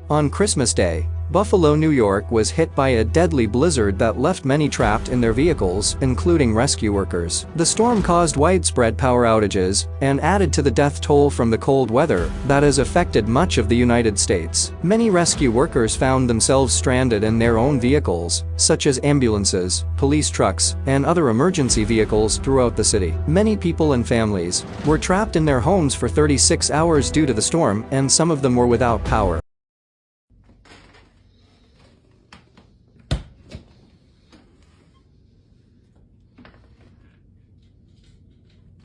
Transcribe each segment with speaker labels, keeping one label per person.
Speaker 1: On Christmas Day, Buffalo, New York was hit by a deadly blizzard that left many trapped in their vehicles, including rescue workers. The storm caused widespread power outages and added to the death toll from the cold weather that has affected much of the United States. Many rescue workers found themselves stranded in their own vehicles, such as ambulances, police trucks, and other emergency vehicles throughout the city. Many people and families were trapped in their homes for 36 hours due to the storm, and some of them were without power.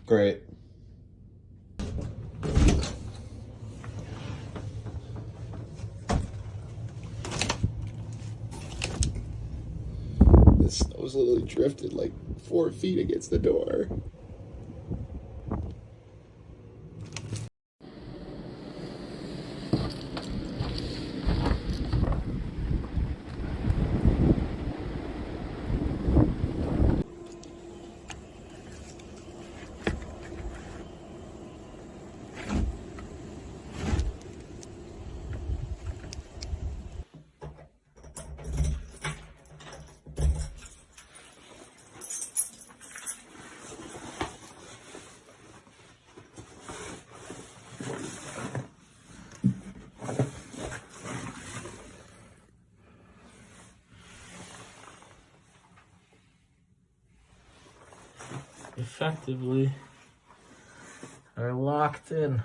Speaker 2: Great. The snow's literally drifted like 4 feet against the door.
Speaker 3: Effectively are locked in.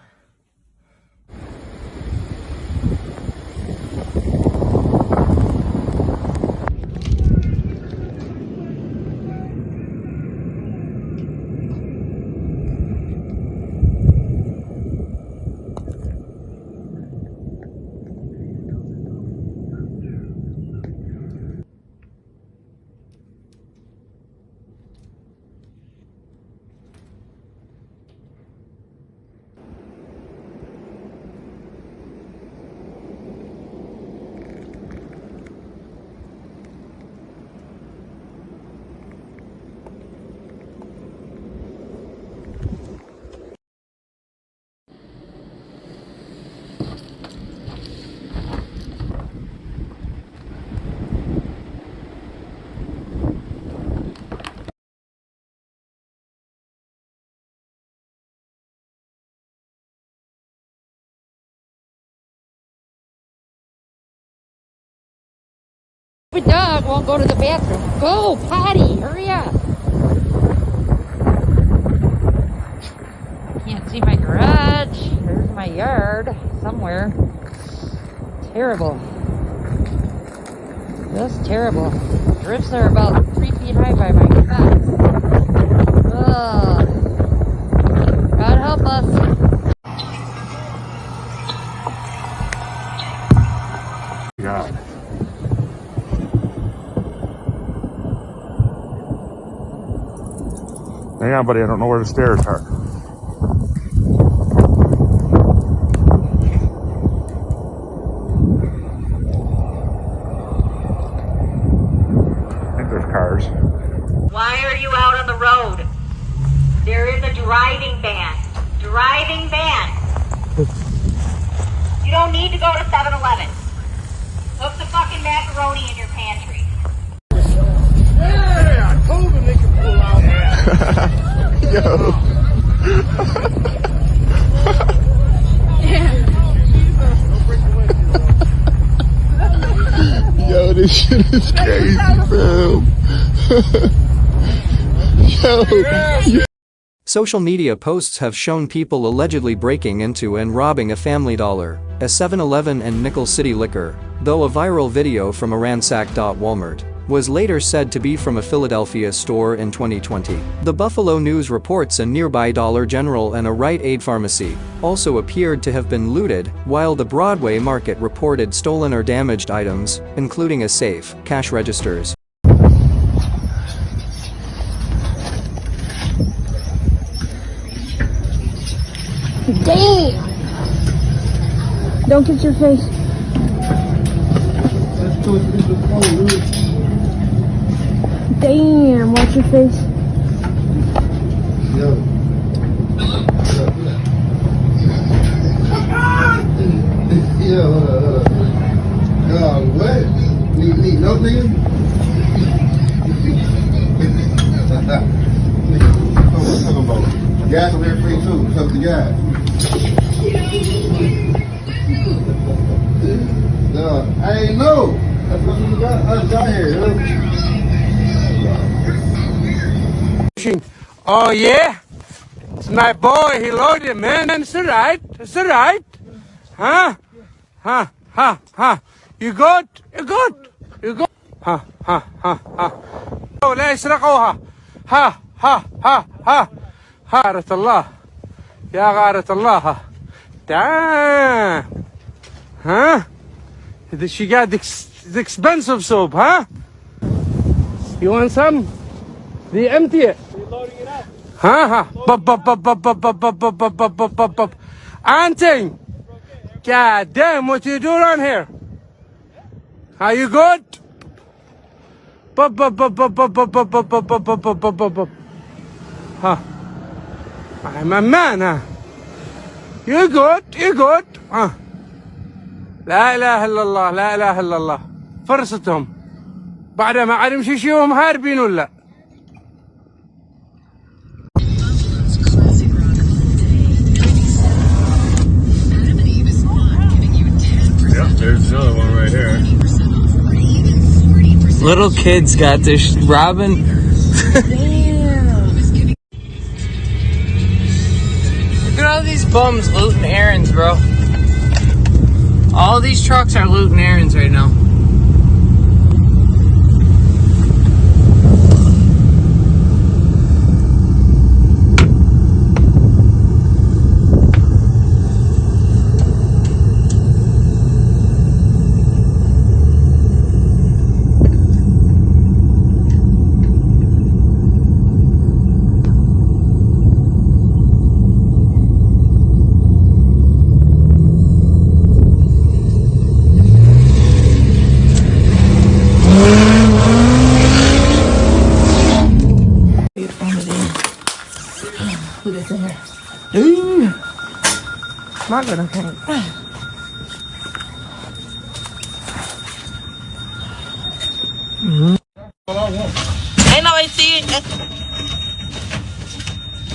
Speaker 4: The dog won't go to the bathroom. Go, potty, hurry up. Can't see my garage. There's my yard somewhere. Terrible. Just terrible. Drifts are about 3 feet high by my fence. Ugh. God help us.
Speaker 5: God. Hang on, buddy, I don't know where the stairs are. I think there's cars.
Speaker 6: Why are you out on the road? There is a driving ban. Driving ban. You don't need to go to 7-Eleven. Cook the fucking macaroni in your pantry.
Speaker 5: Yeah, I told them they could pull out. Yo. Yo, this shit is crazy, bro. Yo.
Speaker 1: Social media posts have shown people allegedly breaking into and robbing a Family Dollar, a 7-Eleven and Nickel City Liquor, though a viral video from a ransacked Walmart was later said to be from a Philadelphia store in 2020. The Buffalo News reports a nearby Dollar General and a Rite Aid pharmacy also appeared to have been looted, while the Broadway Market reported stolen or damaged items, including a safe, cash registers.
Speaker 7: Damn! Don't get your face. Damn, watch your face.
Speaker 2: Yo. Yo, hold on. I ain't know. That's what you got here.
Speaker 5: Oh yeah? It's my boy, he loaded, man. It's alright. It's alright. Huh? Huh? Huh? Huh? You good? You good? You good? Huh? Huh? Huh? Huh? Oh, لا يسرقوها. ها ها ها ها. غارة الله. يا غارة الله. Damn. Huh? She got the expensive soap, huh? You want some? They empty it. We're loading it up. Huh? Huh? Auntie. God damn, what you doing on here? Are you good? Huh? I'm a man, huh? You good? You good? Huh? لا إله إلا الله لا إله إلا الله فرصتهم بعد ما عاد مشيهم هاربين ولا
Speaker 8: Yep, there's another one right here.
Speaker 3: Little kids got this. Robin. Look at all these bums looting errands, bro. All these trucks are looting errands right now.
Speaker 5: My God, I can't.
Speaker 9: Ain't no AC.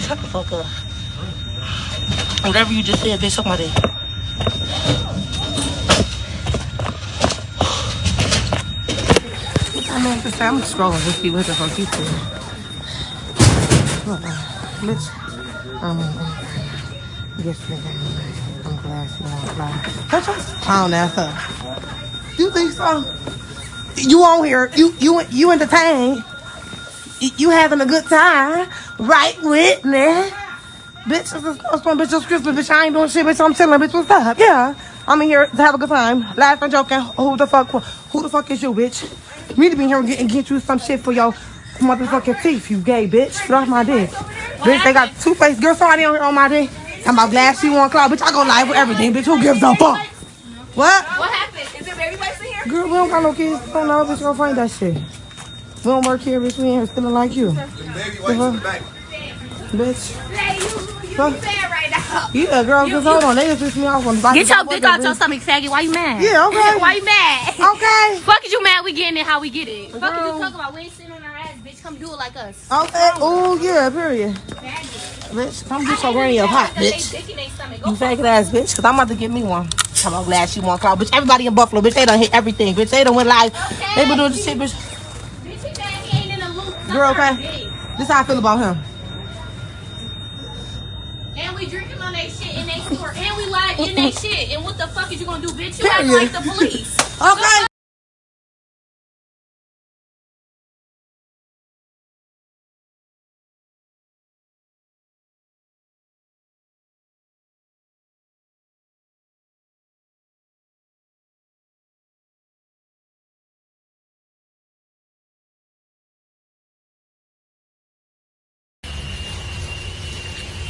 Speaker 9: Shut the fuck up. Whatever you just said, bitch, suck my dick. I mean, just say, I'm scrolling to see what the fuck you said. Bitch, yes, I'm glad you won't fly. Shut your clown ass up. You think so? You on here, you entertained. You having a good time, right with me? Bitch, it's a snowstorm, bitch, it's Christmas, bitch, I ain't doing shit, bitch, I'm chilling, bitch, what's up? Yeah, I'm in here to have a good time. Laugh and joking. Who the fuck is you, bitch? You need to be here and get you some shit for your motherfucking teeth, you gay bitch. Get off my dick. Bitch, they got two-faced girl, somebody on here on my dick. I'm about glad she won cloud, bitch, I go live with everything, bitch, who gives a fuck? What?
Speaker 10: What happened? Is there baby wipes in here?
Speaker 9: Girl, we don't got no kids. Don't know, bitch, go find that shit. We don't work here, bitch, we ain't here stealing like you.
Speaker 2: Baby wipes in the back.
Speaker 9: Bitch.
Speaker 10: Hey, you sad right now.
Speaker 9: Yeah, girl, just hold on. They just pissed me off on the bike.
Speaker 10: Get your dick out your stomach, faggot. Why you mad?
Speaker 9: Yeah, okay.
Speaker 10: Why you mad?
Speaker 9: Okay.
Speaker 10: Fuck is you mad? We getting it how we get it. Fuck is you talking about? We ain't sitting on our ass, bitch. Come do it like us.
Speaker 9: Okay. Oh, yeah, period. Bitch, come get your granny up hot, bitch. You faggot ass bitch, because I'm about to get me one. I'm glad she won cloud, bitch. Everybody in Buffalo, bitch, they done hit everything, bitch. They done went live.
Speaker 10: Okay.
Speaker 9: They been doing this shit, bitch.
Speaker 10: Bitch, he ain't in the loop.
Speaker 9: Girl, okay? This how I feel about him.
Speaker 10: And we drinking on they shit in they store. And we live in they shit. And what the fuck is you gonna do, bitch? You act like the police.
Speaker 9: Okay.